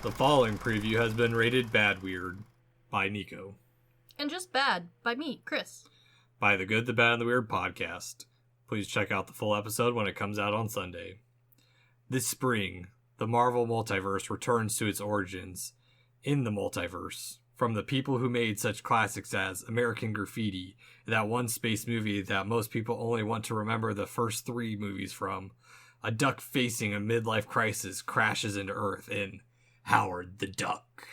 The following preview has been rated Bad Weird by Nicho. And just bad by me, Chris. By the Good, the Bad, and the Weird podcast. Please check out the full episode when it comes out on Sunday. This spring, the Marvel multiverse returns to its origins in the multiverse. From the people who made such classics as American Graffiti, that one space movie that most people only want to remember the first 3 movies from, a duck facing a midlife crisis crashes into Earth in Howard the Duck.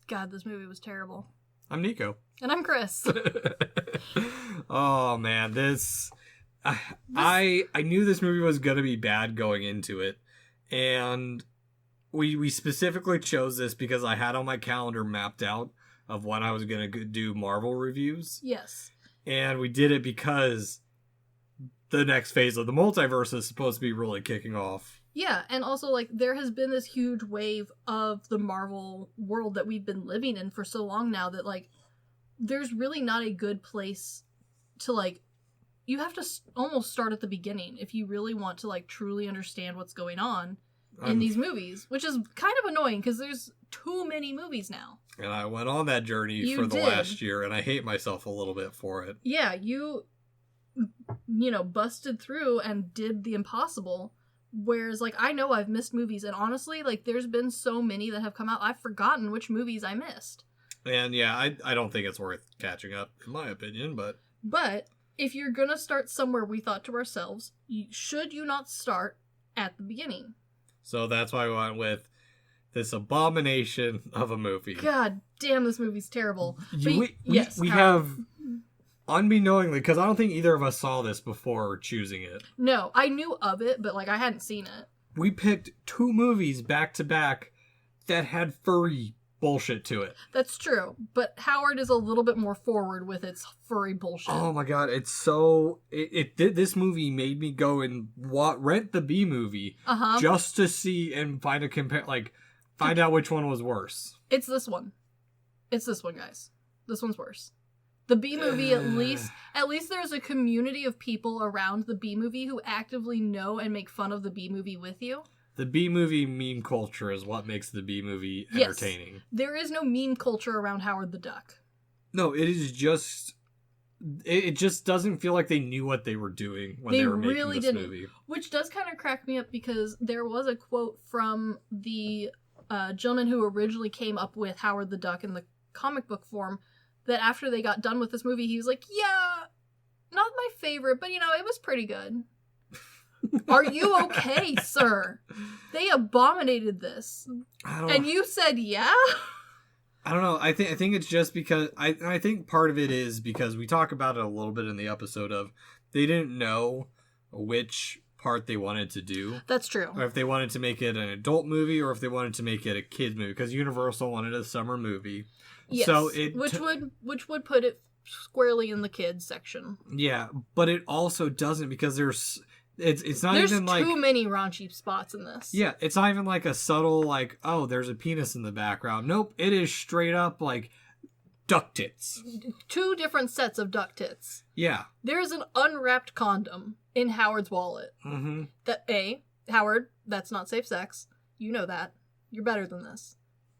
God, this movie was terrible. I'm Nicho. And I'm Chris. Oh man, I knew this movie was gonna be bad going into it, and we specifically chose this because I had on my calendar mapped out of when I was gonna do Marvel reviews. Yes. And we did it because the next phase of the multiverse is supposed to be really kicking off. Yeah, and also, like, there has been this huge wave of the Marvel world that we've been living in for so long now that, like, there's really not a good place to, like, you have to almost start at the beginning if you really want to, like, truly understand what's going on in these movies, which is kind of annoying because there's too many movies now. And I went on that journey for the last year, and I hate myself a little bit for it. Yeah, you know, busted through and did the impossible. Whereas, like, I know I've missed movies, and honestly, like, there's been so many that have come out, I've forgotten which movies I missed. And yeah, I don't think it's worth catching up, in my opinion, but... But, if you're gonna start somewhere, we thought to ourselves, should you not start at the beginning? So that's why we went with this abomination of a movie. God damn, this movie's terrible. We have... Unbeknowingly, because I don't think either of us saw this before choosing it. No, I knew of it, but, like, I hadn't seen it. We picked 2 movies back to back that had furry bullshit to it. That's true, but Howard is a little bit more forward with its furry bullshit. Oh my god, it's so... This movie made me go and rent the B movie just to see and find out which one was worse. It's this one. It's this one, guys. This one's worse. The B movie, at least there's a community of people around the B movie who actively know and make fun of the B movie with you. The B movie meme culture is what makes the B movie entertaining. Yes. There is no meme culture around Howard the Duck. No, it is just... It just doesn't feel like they knew what they were doing when they were making this movie. Which does kind of crack me up because there was a quote from the gentleman who originally came up with Howard the Duck in the comic book form, that after they got done with this movie, he was like, yeah, not my favorite, but, you know, it was pretty good. Are you okay, sir? They abominated this. And you said, yeah? I don't know. I think it's just because... I think part of it is because we talk about it a little bit in the episode of they didn't know which part they wanted to do. That's true. Or if they wanted to make it an adult movie or if they wanted to make it a kid's movie. Because Universal wanted a summer movie. Yes, so which would put it squarely in the kids section. Yeah, but it also doesn't because there's not even like... There's too many raunchy spots in this. Yeah, it's not even like a subtle like, oh, there's a penis in the background. Nope, it is straight up like duck tits. 2 different sets of duck tits. Yeah. There's an unwrapped condom in Howard's wallet. Mm-hmm. Howard, that's not safe sex. You know that. You're better than this.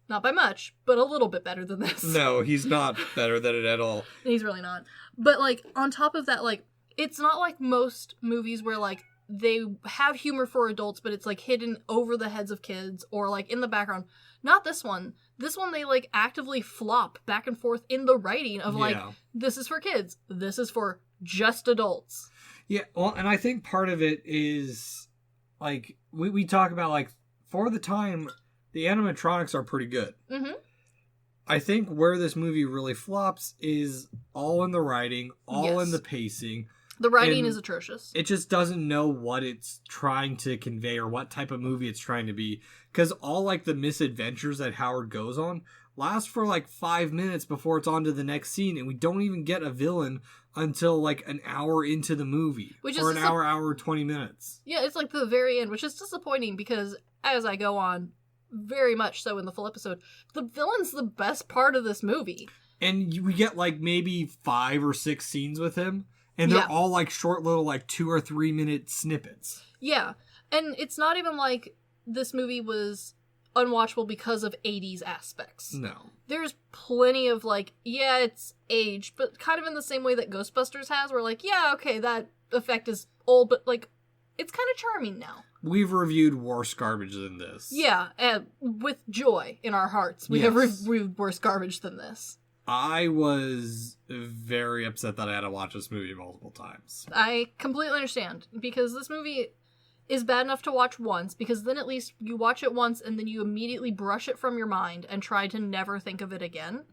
Not by much, but a little bit better than this. No, he's not better than it at all. He's really not. But, like, on top of that, like, it's not like most movies where, like, they have humor for adults, but it's, like, hidden over the heads of kids or, like, in the background. Not this one. This one, they, like, actively flop back and forth in the writing of, like, this is for kids. This is for just adults. Yeah, well, and I think part of it is, like, we talk about, like, for the time... The animatronics are pretty good. Mm-hmm. I think where this movie really flops is all in the writing, all in the pacing. The writing is atrocious. It just doesn't know what it's trying to convey or what type of movie it's trying to be. Because all, like, the misadventures that Howard goes on last for, like, 5 minutes before it's on to the next scene. And we don't even get a villain until, like, an hour into the movie. Or an hour, 20 minutes. Yeah, it's, like, the very end, which is disappointing because as I go on... very much so in the full episode, the villain's the best part of this movie. And we get like maybe 5 or 6 scenes with him, and they're all like short little like 2 or 3 minute snippets. Yeah, and it's not even like this movie was unwatchable because of 80s aspects. No. There's plenty of, like, yeah, it's aged, but kind of in the same way that Ghostbusters has, where, like, yeah, okay, that effect is old, but, like, it's kind of charming now. We've reviewed worse garbage than this. Yeah, and with joy in our hearts. We have reviewed worse garbage than this. I was very upset that I had to watch this movie multiple times. I completely understand, because this movie is bad enough to watch once, because then at least you watch it once and then you immediately brush it from your mind and try to never think of it again.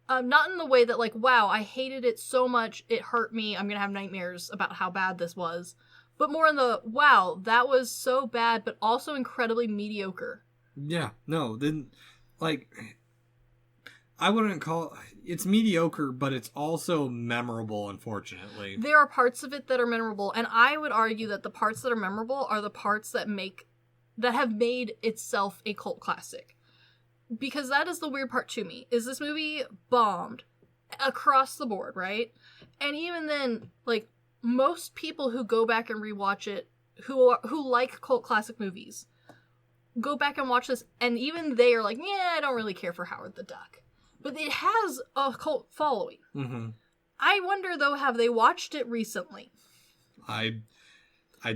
Not in the way that, like, wow, I hated it so much, it hurt me, I'm gonna have nightmares about how bad this was. But more in the, wow, that was so bad, but also incredibly mediocre. Yeah, no, then, like, I wouldn't call it's mediocre, but it's also memorable, unfortunately. There are parts of it that are memorable, and I would argue that the parts that are memorable are the parts that have made itself a cult classic. Because that is the weird part to me, is this movie bombed across the board, right? And even then, like, most people who go back and rewatch it, who like cult classic movies, go back and watch this, and even they are like, yeah, I don't really care for Howard the Duck. But it has a cult following. Mm-hmm. I wonder, though, have they watched it recently? I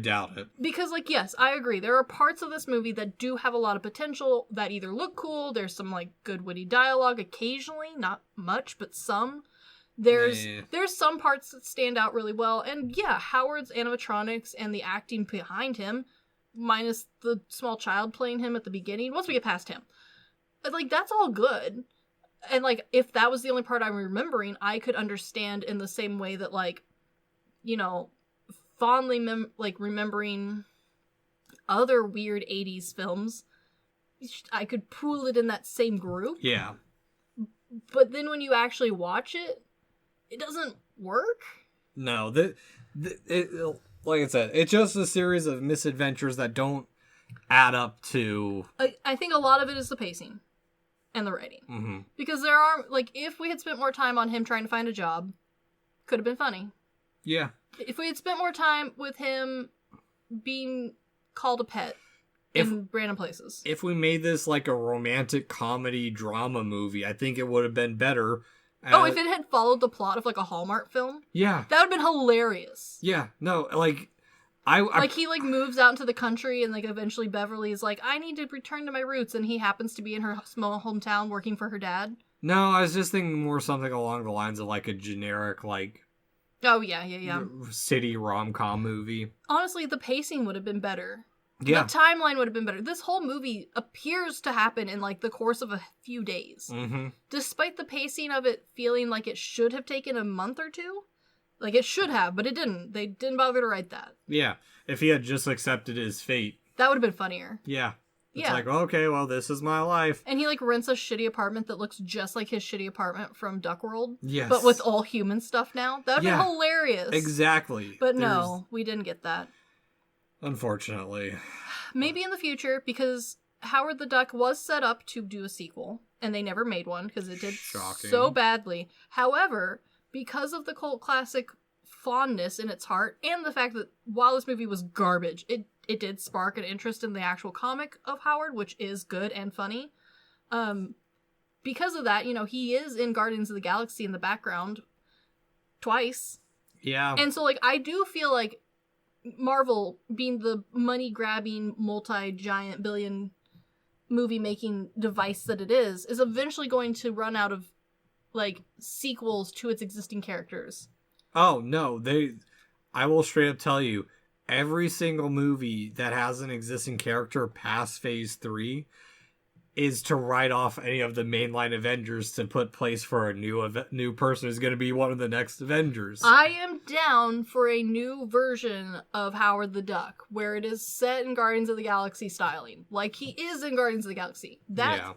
doubt it. Because, like, yes, I agree. There are parts of this movie that do have a lot of potential, that either look cool, there's some, like, good witty dialogue occasionally, not much, but some. There's some parts that stand out really well, and yeah, Howard's animatronics and the acting behind him, minus the small child playing him at the beginning, once we get past him, like, that's all good. And, like, if that was the only part I'm remembering, I could understand in the same way that, like, you know, fondly remembering other weird 80s films, I could pool it in that same group. Yeah. But then when you actually watch it, it doesn't work. No, like I said, it's just a series of misadventures that don't add up to... I think a lot of it is the pacing and the writing. Mm-hmm. Because there are, like, if we had spent more time on him trying to find a job, could have been funny. Yeah. If we had spent more time with him being called a pet in random places. If we made this like a romantic comedy drama movie, I think it would have been better. If it had followed the plot of, like, a Hallmark film? Yeah. That would have been hilarious. Yeah. No, like... he, like, moves out into the country and, like, eventually Beverly is like, I need to return to my roots, and he happens to be in her small hometown working for her dad. No, I was just thinking more something along the lines of, like, a generic, like... Oh, yeah. City rom-com movie. Honestly, the pacing would have been better. Yeah. The timeline would have been better. This whole movie appears to happen in, like, the course of a few days. Mm-hmm. Despite the pacing of it feeling like it should have taken a month or two. Like, it should have, but it didn't. They didn't bother to write that. Yeah. If he had just accepted his fate. That would have been funnier. Yeah. It's like, okay, well, this is my life. And he, like, rents a shitty apartment that looks just like his shitty apartment from Duck World. Yes. But with all human stuff now. That would be hilarious. Exactly. But no, we didn't get that. Unfortunately. Maybe in the future, because Howard the Duck was set up to do a sequel, and they never made one, because it did so badly. However, because of the cult classic fondness in its heart, and the fact that while this movie was garbage, it did spark an interest in the actual comic of Howard, which is good and funny. Because of that, you know, he is in Guardians of the Galaxy in the background twice. Yeah. And so, like, I do feel like Marvel, being the money-grabbing, multi-giant billion movie-making device that it is eventually going to run out of, like, sequels to its existing characters. Oh, no. I will straight up tell you, every single movie that has an existing character past Phase 3 is to write off any of the mainline Avengers to put place for a new person who's going to be one of the next Avengers. I am down for a new version of Howard the Duck, where it is set in Guardians of the Galaxy styling. Like he is in Guardians of the Galaxy.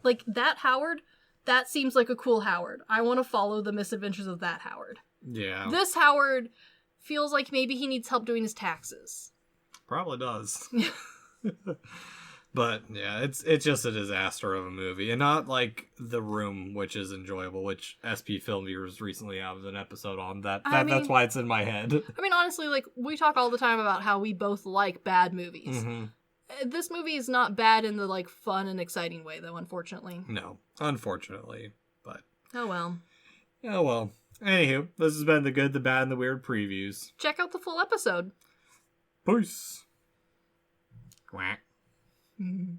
Like that Howard, that seems like a cool Howard. I want to follow the misadventures of that Howard. Yeah. This Howard feels like maybe he needs help doing his taxes. Probably does. But yeah, it's just a disaster of a movie, and not like The Room, which is enjoyable, which SP Film Viewers recently have an episode on that. That's why it's in my head. I mean, honestly, like we talk all the time about how we both like bad movies, This movie is not bad in the, like, fun and exciting way, though, unfortunately. No, unfortunately, but... Oh, well. Oh, well. Anywho, this has been the good, the bad, and the weird previews. Check out the full episode. Peace. Quack. Mm-hmm.